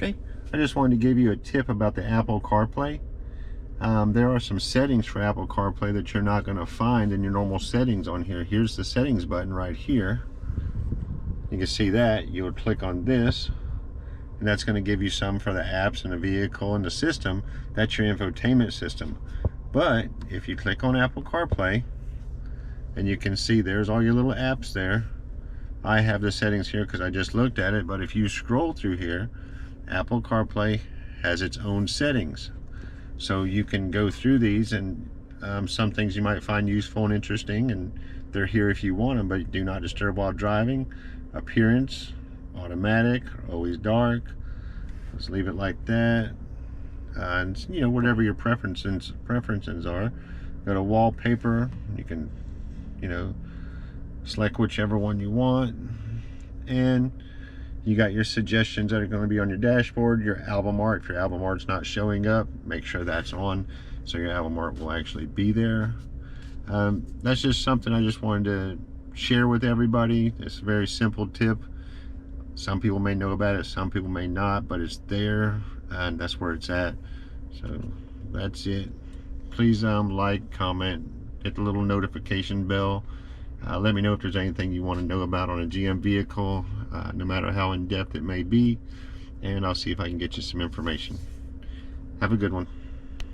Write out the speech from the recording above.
Okay, I just wanted to give you a tip about the Apple CarPlay. There are some settings for Apple CarPlay that you're not going to find in your normal settings on here. Here's the settings button right here. You can see that. You would click on this, and that's going to give you some for the apps and the vehicle and the system. That's your infotainment system. But if you click on Apple CarPlay, and you can see there's all your little apps there. I have the settings here because I just looked at it, but if you scroll through here, Apple CarPlay has its own settings. So you can go through these, and some things you might find useful and interesting, and they're here if you want them, but do not disturb while driving. Appearance, automatic, always dark. Let's leave it like that. And you know, whatever your preferences are. Go to wallpaper. You can, you know, select whichever one you want, and you got your suggestions that are going to be on your dashboard. Your album art, if your album art's not showing up, make sure that's on so your album art will actually be there. That's just something I just wanted to share with everybody. It's a very simple tip. Some people may know about it, some people may not, but it's there, and that's where it's at. So that's it. Please like, comment, hit the little notification bell. Let me know if there's anything you want to know about on a GM vehicle, no matter how in-depth it may be, and I'll see if I can get you some information. Have a good one.